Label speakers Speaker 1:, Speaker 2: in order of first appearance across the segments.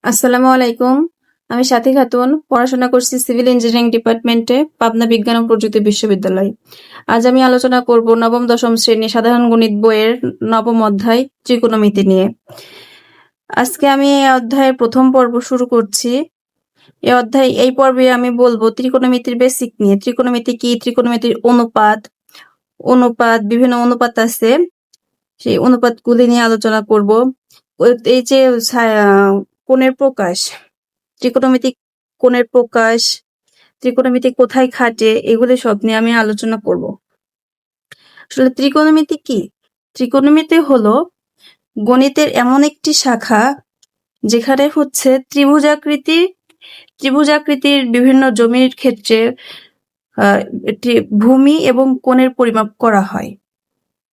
Speaker 1: আসসালামু আলাইকুম। আমি সাথী খাতুন, পড়াশোনা করছি সিভিল ইঞ্জিনিয়ারিং ডিপার্টমেন্টে, পাবনা বিজ্ঞান ও প্রযুক্তি বিশ্ববিদ্যালয়। আজ আমি আলোচনা করব নবম দশম শ্রেণী সাধারণ গণিত বইয়ের নবম অধ্যায় ত্রিকোণমিতি নিয়ে। আজকে আমি এই অধ্যায়ের প্রথম পর্ব শুরু করছি। এই পর্বে আমি বলবো ত্রিকোণমিতির বেসিক নিয়ে। ত্রিকোণমিতি কি, ত্রিকোণমিতির অনুপাত বিভিন্ন অনুপাত আছে, সেই অনুপাতগুলি নিয়ে আলোচনা করব। এই যে কোণের প্রকাশ, ত্রিকোণমিতিক কোণের প্রকাশ, ত্রিকোণমিতি কোথায় খাটে, এগুলি সব নিয়ে আমি আলোচনা করব। আসলে ত্রিকোণমিতি কি? ত্রিকোণমিতি হলো গণিতের এমন একটি শাখা যেখানে হচ্ছে ত্রিভুজাকৃতির বিভিন্ন জমির ক্ষেত্রে ভূমি এবং কোণের পরিমাপ করা হয়।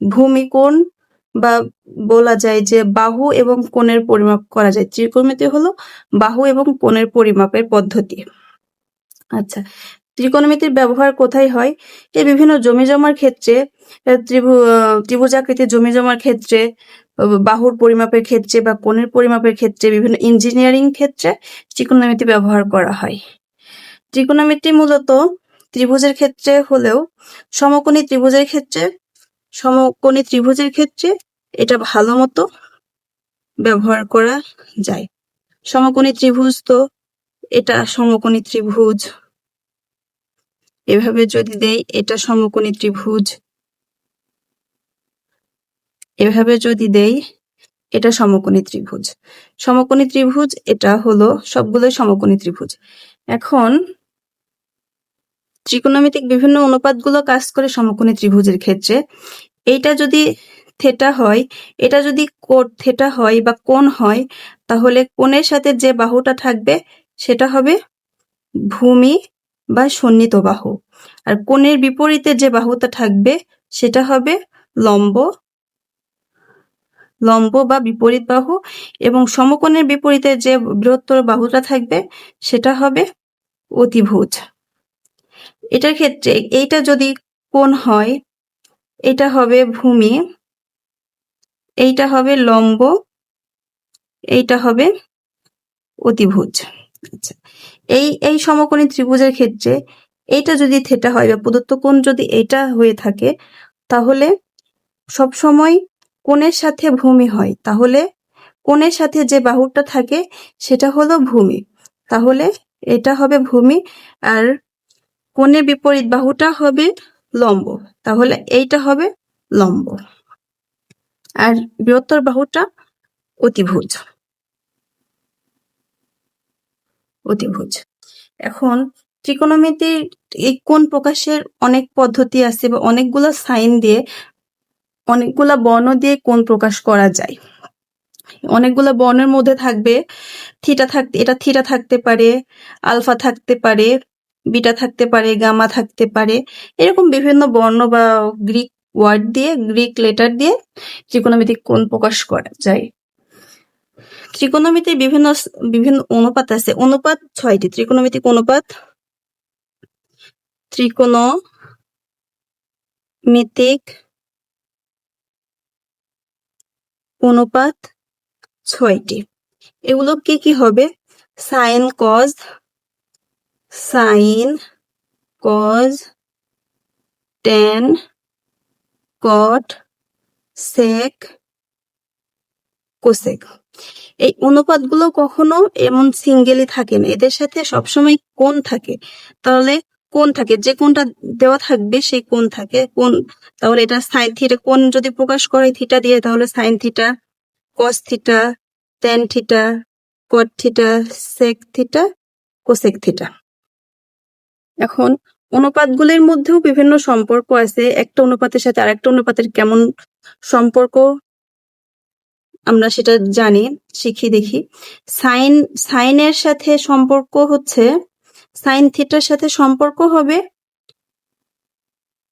Speaker 1: ভূমি কোণ বা বলা যায় যে বাহু এবং কোণের পরিমাপ করা যায়। ত্রিকোণমিতি হলো বাহু এবং কোণের পরিমাপের পদ্ধতি। আচ্ছা, ত্রিকোণমিতির ব্যবহার কোথায় হয়? এই বিভিন্ন জমি জমার ক্ষেত্রে, ত্রিভুজাকৃতির জমি জমার ক্ষেত্রে, বাহুর পরিমাপের ক্ষেত্রে বা কোণের পরিমাপের ক্ষেত্রে, বিভিন্ন ইঞ্জিনিয়ারিং ক্ষেত্রে ত্রিকোণমিতি ব্যবহার করা হয়। ত্রিকোণমিতি মূলত ত্রিভুজের ক্ষেত্রে হলেও সমকোণী ত্রিভুজের ক্ষেত্রে এটা ভালো মতো ব্যবহার করা যায়। সমকোণী ত্রিভুজ তো এটা সমকোণী ত্রিভুজ, এভাবে যদি দেই এটা সমকোণী ত্রিভুজ, এভাবে যদি দেই এটা সমকোণী ত্রিভুজ। সমকোণী ত্রিভুজ এটা হলো সবগুলোই সমকোণী ত্রিভুজ। এখন ত্রিকোণমিতিক বিভিন্ন অনুপাতগুলো কাজ করে সমকোণী ত্রিভুজের ক্ষেত্রে। এইটা যদি থেটা হয়, এটা যদি থেটা হয় বা কোণ হয়, তাহলে কোণের সাথে যে বাহুটা থাকবে সেটা হবে ভূমি বা সন্নিহিত বাহু, আর কোণের বিপরীতে যে বাহুটা থাকবে সেটা হবে লম্ব বা বিপরীত বাহু, এবং সমকোণের বিপরীতে যে বৃহত্তর বাহুটা থাকবে সেটা হবে অতিভুজ। এটার ক্ষেত্রে এইটা যদি কোণ হয়, এটা হবে ভূমি, এইটা হবে লম্ব, এইটা হবে অতিভুজ। আচ্ছা, এই সমকোণী ত্রিভুজের ক্ষেত্রে এইটা যদি থেটা হয় বা প্রদত্ত কোণ যদি এইটা হয়ে থাকে, তাহলে সবসময় কোণের সাথে ভূমি হয়, তাহলে কোণের সাথে যে বাহুটা থাকে সেটা হলো ভূমি, তাহলে এটা হবে ভূমি, আর কোণের বিপরীত বাহুটা হবে লম্ব, তাহলে এইটা হবে লম্ব, আর বৃহত্তর বাহুটা অতিভুজ। এখন ত্রিকোণমিতির এই কোণ প্রকাশের অনেক পদ্ধতি আছে বা অনেকগুলা সাইন দিয়ে, অনেকগুলা বর্ণ দিয়ে কোণ প্রকাশ করা যায়। অনেকগুলা বর্ণের মধ্যে থাকবে এটা থিটা থাকতে পারে, আলফা থাকতে পারে, বিটা থাকতে পারে, গামা থাকতে পারে, এরকম বিভিন্ন বর্ণ বা গ্রিক লেটার দিয়ে ত্রিকোণমিতিক কোণ প্রকাশ করা যায়। ত্রিকোণমিতির বিভিন্ন অনুপাত আছে। অনুপাত 6টি। ত্রিকোণমিতিক অনুপাত, ত্রিকোণমিতিক অনুপাত 6টি। এগুলো কি হবে? সাইন, কজ, ট্যান, কট, সেক, কোসেক। এই অনুপাতগুলো কখনো এমন সিঙ্গেলই থাকে না, এদের সাথে সবসময় কোণ থাকে। তাহলে কোণ থাকে, যে কোণটা দেওয়া থাকবে সেই কোণ থাকে। তাহলে এটা সাইন থিটা, কোণ যদি প্রকাশ করে থিটা দিয়ে, তাহলে sine theta, cos theta, tan theta, cot theta, sec theta, cosec theta. এখন অনুপাতগুলির মধ্যেও বিভিন্ন সম্পর্ক আছে। একটা অনুপাতের সাথে আরেকটা অনুপাতের কেমন সম্পর্ক আমরা সেটা জানি, দেখি। সাইনের সাথে সম্পর্ক হচ্ছে, সাইন থিটার সাথে সম্পর্ক হবে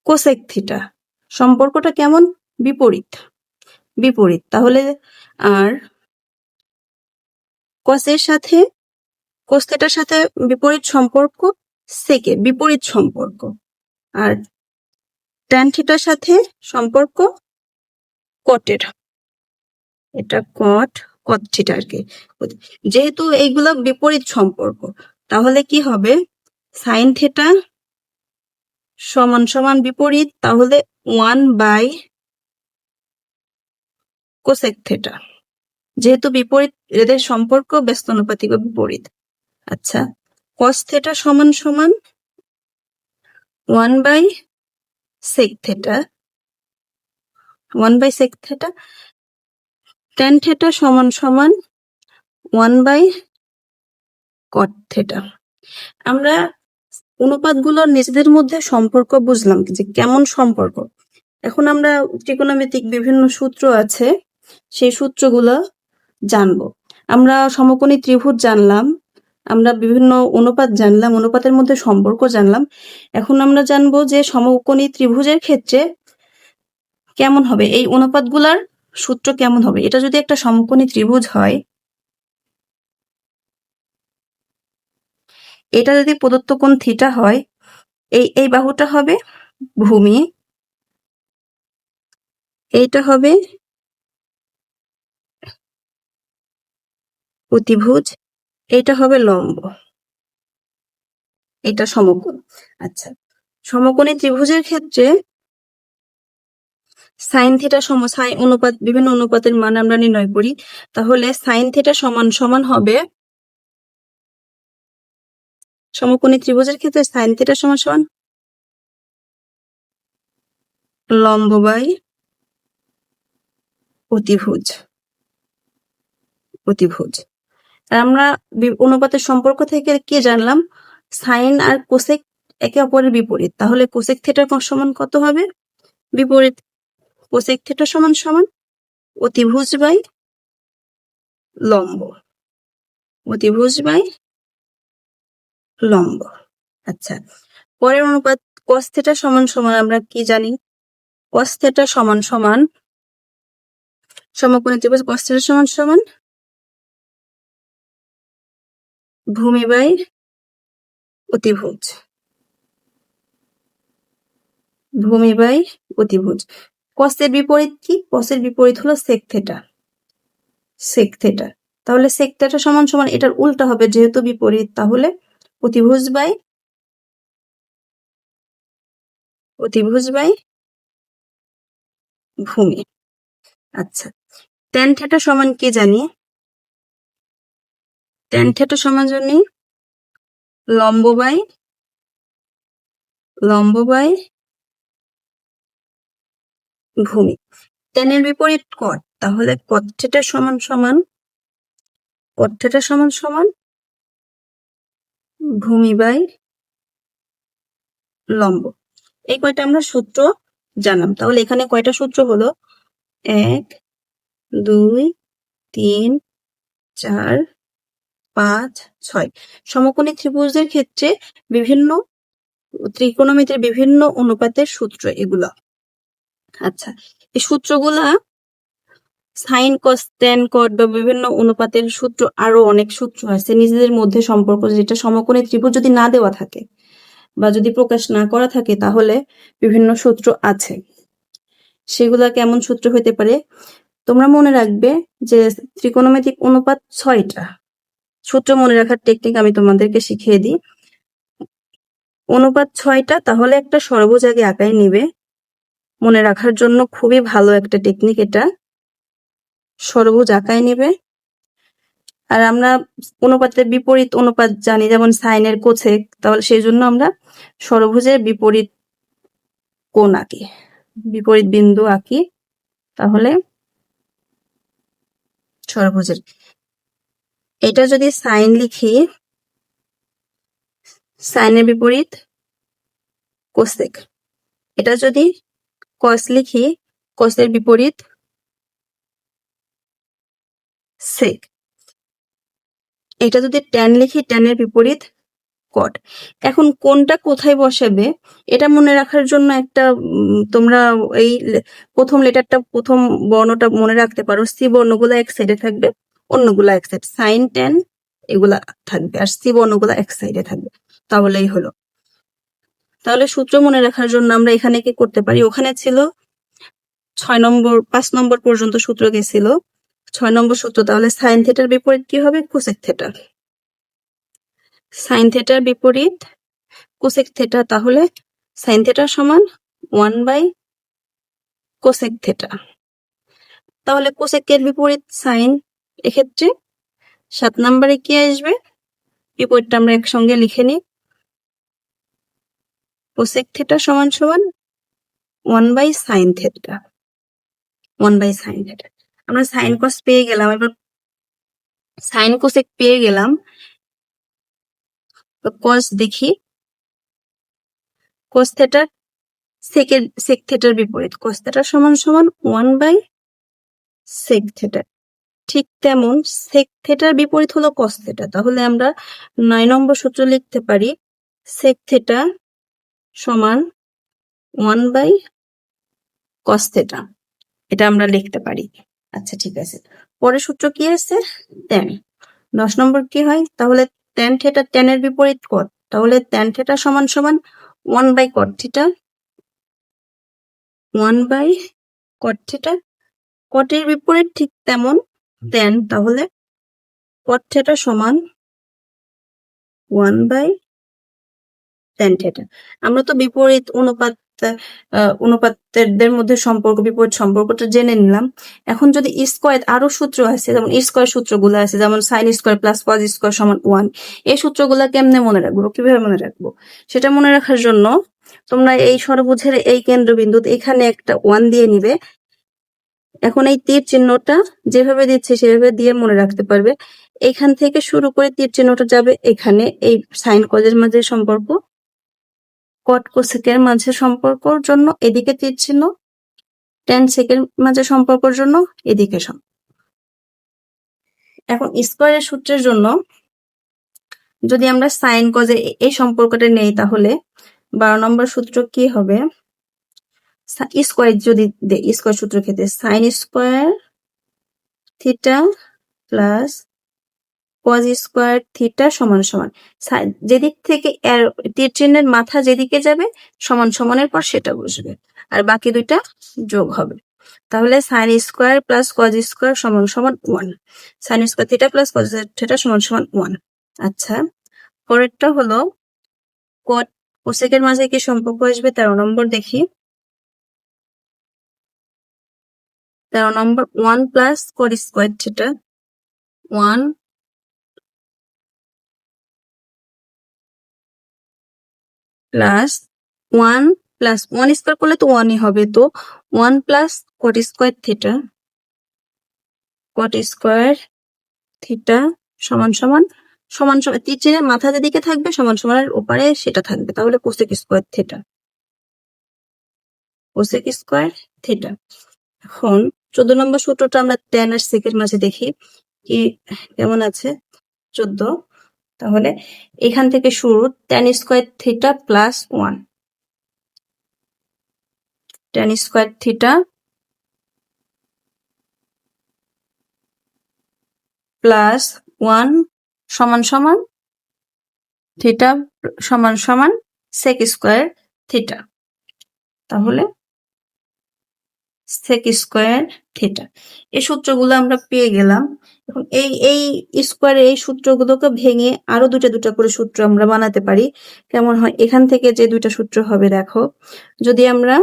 Speaker 1: কোসেক থিটা। সম্পর্কটা কেমন? বিপরীত। তাহলে আর কোস থিটার সাথে বিপরীত সম্পর্ক সেকের বিপরীত সম্পর্ক, আর ট্যান থিটার সাথে সম্পর্ক কটের। এটা কট থিটা আর কি। যেহেতু এইগুলা বিপরীত সম্পর্ক, তাহলে কি হবে, সাইন থিটা সমান সমান বিপরীত, তাহলে 1 বাই কোসেক থিটা। যেহেতু বিপরীত, এদের সম্পর্ক ব্যস্তানুপাতিক বা বিপরীত। আচ্ছা, কস থিটা সমান সমান 1 by sec theta, 1 by sec theta. Tan theta সমান সমান 1 বাই কট থিটা। আমরা অনুপাতগুলোর নিজেদের মধ্যে সম্পর্ক বুঝলাম যে কেমন সম্পর্ক। এখন আমরা ত্রিকোণমিতিক বিভিন্ন সূত্র আছে, সেই সূত্রগুলো জানবো। আমরা সমকোণী ত্রিভুজ জানলাম, আমরা বিভিন্ন অনুপাত জানলাম, অনুপাতের মধ্যে সম্পর্ক জানলাম। এখন আমরা জানবো যে সমকোণী ত্রিভুজের ক্ষেত্রে কেমন হবে, এই অনুপাতগুলার সূত্র কেমন হবে। এটা যদি একটা সমকোণী ত্রিভুজ হয়, এটা যদি প্রদত্ত কোণ থিটা হয়, এই বাহুটা হবে ভূমি, এইটা হবে অতিভুজ, এইটা হবে লম্ব, এটা সমকোণ। আচ্ছা, সমকোণী ত্রিভুজের ক্ষেত্রে সাইন থিটা সাইন অনুপাত, বিভিন্ন অনুপাতের মান আমরা নির্ণয় করি। তাহলে সাইন থিটা সমান সমান হবে, সমকোণী ত্রিভুজের ক্ষেত্রে সাইন থিটা সমান সমান লম্ব বাই অতিভুজ, অতিভুজ। আর আমরা অনুপাতের সম্পর্ক থেকে কি জানলাম, সাইন আর কোসেক একে অপরের বিপরীত, তাহলে কোসেক থিটার সমান কত হবে, বিপরীত। কোসেক থিটা সমান সমান অতিভুজ বাই লম্ব, অতিভুজ বাই লম্ব। আচ্ছা, পরের অনুপাত কস থিটা সমান সমান আমরা কি জানি, কস থিটা সমান সমান, সমকোণী ত্রিভুজ কস থিটা সমান সমান ভূমি বাই অতিভুজ, ভূমি বাই অতিভুজ। কসের বিপরীত কি, কসের বিপরীত হলো সেক থিটা, সেক থিটা। তাহলে সেক থিটা সমান সমান এটার উল্টা হবে, যেহেতু বিপরীত, তাহলে অতিভুজ বাই অতিভুজ বাই ভূমি। আচ্ছা, ট্যান থিটা সমান কি জানি, ট্যান থিটা সমান জানি লম্ব বাই ভূমি। ট্যানের বিপরীত কট, তাহলে কট থিটা সমান সমান, কট থিটা সমান সমান ভূমি বাই লম্ব। এই কয়টা আমরা সূত্র জানলাম। তাহলে এখানে কয়টা সূত্র হলো, 1 2 3 4 5 6। সমকোণী ত্রিভুজের ক্ষেত্রে বিভিন্ন ত্রিকোণমিতির বিভিন্ন অনুপাতের সূত্র এগুলো। আচ্ছা, এই সূত্রগুলা সাইন কস ট্যান কট বা বিভিন্ন অনুপাতের সূত্র, আরো অনেক সূত্র আছে নিজেদের মধ্যে সম্পর্ক, যেটা সমকোণী ত্রিভুজ যদি না দেওয়া থাকে বা যদি প্রকাশ না করা থাকে, তাহলে বিভিন্ন সূত্র আছে। সেগুলা কেমন সূত্র হতে পারে, তোমরা মনে রাখবে যে ত্রিকোণমিতিক অনুপাত 6টা। সূত্র মনে রাখার টেকনিক আমি তোমাদেরকে শিখিয়ে দিই। অনুপাত 6টা, তাহলে একটা ষড়ভুজ আগে আঁকায় নিবে, মনে রাখার জন্য খুবই ভালো একটা টেকনিক এটা। ষড়ভুজ আঁকায় নিবে, আর আমরা অনুপাতের বিপরীত অনুপাত জানি, যেমন সাইনের কোসেক, তাহলে সেই জন্য আমরা ষড়ভুজের বিপরীত কোণ আঁকি, বিপরীত বিন্দু আঁকি। তাহলে ষড়ভুজের, এটা যদি সাইন লিখি, সাইনের বিপরীত কোসেক। এটা যদি কস লিখি, কসের বিপরীত সেক। এটা যদি ট্যান লিখি, ট্যানের বিপরীত কট। এখন কোনটা কোথায় বসাবে এটা মনে রাখার জন্য একটা তোমরা এই প্রথম লেটারটা, প্রথম বর্ণটা মনে রাখতে পারো। সি বর্ণগুলো এক সাইডে থাকবে, অন্যগুলা এক সাইড, সাইন ট্যান এগুলা থাকবে, আর সি বর্ণগুলো এক সাইডে থাকবে, তাহলেই হলো। তাহলে সূত্র মনে রাখার জন্য আমরা এখানে কি করতে পারি, ওখানে ছিল 5 নম্বর পর্যন্ত সূত্র গেছিল, 6 নম্বর সূত্র, তাহলে সাইন থিটার বিপরীত কি হবে? Cosec theta. সাইন থিটার বিপরীত কোসেক থিটা, তাহলে সাইন থিটা সমান 1/কোসেক থিটা। তাহলে কোসেকের বিপরীত সাইন, এক্ষেত্রে 7 নম্বরে কি আসবে? বিপরীতটা আমরা একসঙ্গে লিখে নিই। কোসেক থিটা সমান সমান 1/সাইন থিটা। 1/সাইন থিটা। আমরা সাইন কস পেয়ে গেলাম, এবার সাইন কোসেক পেয়ে গেলাম। কস দেখি, কস থিটার সেক থিটার বিপরীত কস থিটা সমান সমান 1/সেক থিটা। ঠিক তেমন সেক থিটার বিপরীত হলো কস থিটা, তাহলে আমরা 9 নম্বর সূত্র লিখতে পারি সেক থিটা সমান 1/কস থিটা। এটা আমরা লিখতে পারি। আচ্ছা ঠিক আছে, পরের সূত্র কি আছে? ট্যান। 10 নম্বর কি হয়? তাহলে ট্যান থিটা, ট্যানের বিপরীত কট, তাহলে ট্যান থিটা সমান সমান 1/কট থিটা। 1/কট থিটা। কটের বিপরীত ঠিক তেমন ট্যান, তাহলে কট থিটা সমান 1/ট্যান থিটা। আমরা তো বিপরীত অনুপাতদের মধ্যে সম্পর্ক, বিপরীত সম্পর্কটা জেনে নিলাম। এখন যদি স্কয়ার, আরো সূত্র আছে, যেমন স্কয়ার সূত্রগুলো আছে, যেমন sine square plus cos square সমান 1, এই সূত্রগুলো কেমনে মনে রাখবো, কিভাবে মনে রাখবো? সেটা মনে রাখার জন্য তোমরা এই ষড়ভুজের এই কেন্দ্রবিন্দুতে এখানে একটা 1 দিয়ে নিবে। এখন এই তীর চিহ্নটা যেভাবে দিচ্ছে সেভাবে দিয়ে মনে রাখতে পারবে। এখান থেকে শুরু করে তীর চিহ্নটা যাবে এখানে, এই সাইন কজের মাঝে সম্পর্ক, কট কোসেকের মাঝে সম্পর্কর জন্য এদিকে তীর চিহ্ন, ট্যান সেকের মাঝে সম্পর্কের জন্য এদিকে এখন স্কয়ারের সূত্রের জন্য যদি আমরা সাইন কজের এই সম্পর্কটা নেই, তাহলে 12 নম্বর সূত্র কি হবে? স্কয়ার যদি স্কয়ার সূত্র ক্ষেত্রে sine square theta plus cos square theta সমান সমান, যেদিক থেকে তীর চিহ্নের মাথা যেদিকে যাবে সমান সমানের পর সেটা বসবে, আর বাকি দুইটা যোগ হবে। তাহলে sine square plus cos square সমান সমান 1, sine square theta plus cos theta সমান সমান 1। আচ্ছা, পরেরটা হলো কট কোসেকের মাঝে কি সম্পর্ক আসবে? 13 নম্বর দেখি। 13 নম্বর 1 plus cot square theta, 1 plus 1 plus 1 square করলে তো 1ই হবে, তো 1 প্লাস কট স্কয়ার থিটা, কট স্কয়ার থিটা সমান সমান তীর চিহ্নের মাথা যেদিকে থাকবে সমান সমানের ওপারে সেটা থাকবে, তাহলে cosec square theta, cosec square theta. এখন 14 নম্বর সূত্রটা আমরা ট্যান আর সেকের মাঝে দেখি কি কেমন আছে। 14, তাহলে এখান থেকে শুরু tan square theta plus 1, tan square theta plus 1 সমান সমান থিটা সমান সমান সেক স্কয়ার থিটা, তাহলে সেক স্কয়ার থিটা। এই সূত্রগুলো আমরা পেয়ে গেলাম। এখন এই স্কয়ারের এই সূত্রগুলোকে ভেঙে আরো দুটা করে সূত্র আমরা বানাতে পারি। কেমন হয়? এখান থেকে যে দুইটা সূত্র হবে দেখো, যদি আমরা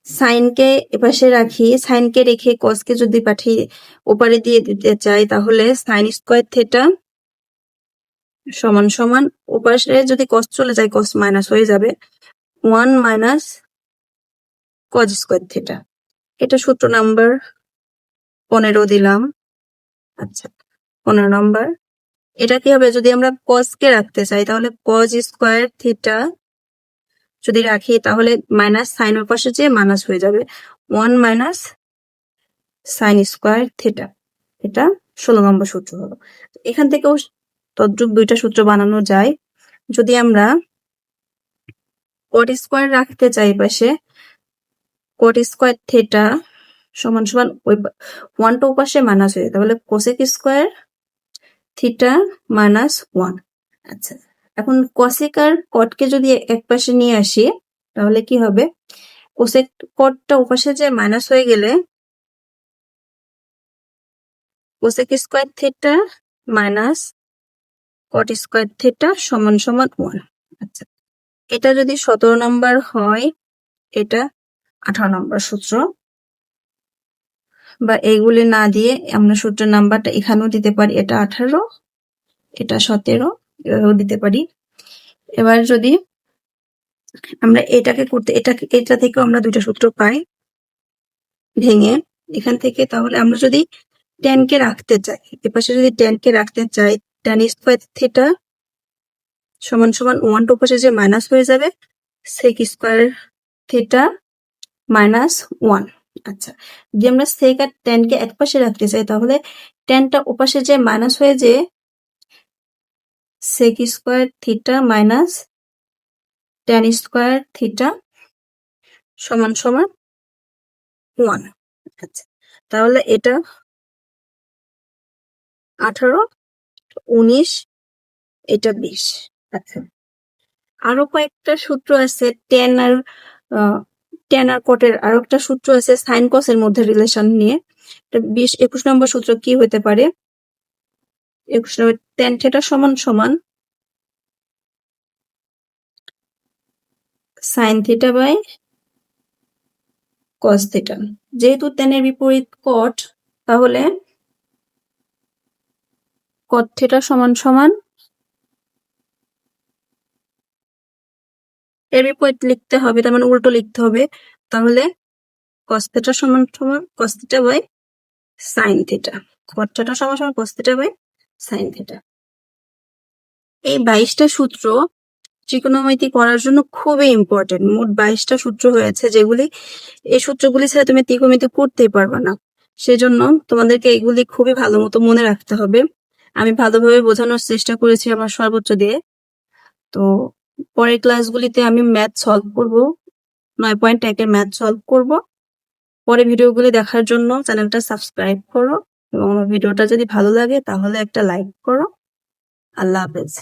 Speaker 1: সাইনকে এপাশে রাখি, সাইনকে রেখে কসকে যদি পাঠিয়ে ওপারে দিয়ে দিতে চাই, তাহলে সাইন স্কয়ার থিটা সমান সমান, ওপাশে যদি কস চলে যায় কস মাইনাস হয়ে যাবে, 1 মাইনাস কজ স্কয়ার থিটা। এটা সূত্র নাম্বার 15 দিলাম। আচ্ছা, 15 নম্বর। এটা কি হবে? যদি আমরা কসকে রাখতে চাই, তাহলে কজ স্কয়ার থিটা যদি রাখি, তাহলে মাইনাস সাইন এর পাশে যে মাইনাস হয়ে যাবে, 1 মাইনাস সাইন স্কয়ার থিটা। এটা 16 নম্বর সূত্র হলো। এখান থেকেও তদ্রুপ দুইটা সূত্র বানানো যায়। যদি আমরা কট স্কয়ার রাখতে চাই পাশে, কট স্কয়ার থিটা সমান সমান ওই 1টা পাশে মাইনাস হয়ে যায়, তাহলে কোসেক স্কয়ার থিটা মাইনাস 1। আচ্ছা, এখন কসেক আর কটকে যদি এক পাশে নিয়ে আসি, তাহলে কি হবে? কোসেক কটটা ওপাশে যে মাইনাস হয়ে গেলে cosec square theta minus cot square theta সমান সমান 1। আচ্ছা, এটা যদি 17 নাম্বার হয়, এটা 18 নাম্বার সূত্র, বা এইগুলি না দিয়ে আমরা সূত্রের নাম্বারটা এখানেও দিতে পারি, এটা 18, এটা 17, এভাবেও দিতে পারি। এবার যদি আমরা এটাকে করতে, এটা থেকে আমরা দুইটা সূত্র পাই ভেঙে এখান থেকে, তাহলে আমরা যদি tan কে রাখতে চাই, এপাশে যদি tan কে রাখতে চাই, tan স্কোয়ার থিটা সমান সমান 1, টু পাশে যে মাইনাস হয়ে যাবে, sec স্কোয়ার থিটা মাইনাস 1। আচ্ছা, যদি আমরা sec আর tan কে এক পাশে রাখতে চাই, তাহলে tanটা ওপাশে যে মাইনাস হয়ে যে sec square theta minus tan square theta সমান সমান 1। আচ্ছা, তাহলে এটা 18, 19, এটা 20। আচ্ছা, আরো কয়েকটা সূত্র আছে tan আর কটের, আরো একটা সূত্র আছে সাইন কসের মধ্যে রিলেশন নিয়ে। 21 নম্বর সূত্র কি হতে পারে? 21 নম্বর, tan থিটা সমান সমান sine theta by cos theta. যেহেতু tan এর বিপরীত কট, তাহলে কট থিটা সমান সমান এর বিপরীত লিখতে হবে, তার মানে উল্টো লিখতে হবে। তাহলে cos থিটা সমান সমান cos theta by sin theta, cot theta সমান সমান cos theta by sin theta. এই 22টা সূত্র ত্রিকোণমিতি করার জন্য খুবই ইম্পর্টেন্ট। মোট 22টা সূত্র হয়েছে, যেগুলি, এই সূত্রগুলি ছাড়া তুমি ত্রিকোণমিতি করতেই পারবে না। সেজন্য তোমাদেরকে এগুলি খুবই ভালো মতো মনে রাখতে হবে। আমি ভালোভাবে বোঝানোর চেষ্টা করেছি আমার সর্বোচ্চ দিয়ে। তো পরের ক্লাসগুলিতে আমি ম্যাথ সলভ করব, 9.1 এর ম্যাথ সলভ করব। পরে ভিডিওগুলি দেখার জন্য চ্যানেলটা সাবস্ক্রাইব করো, এবং আমার ভিডিওটা যদি ভালো লাগে তাহলে একটা লাইক করো। আল্লাহ হাফেজ।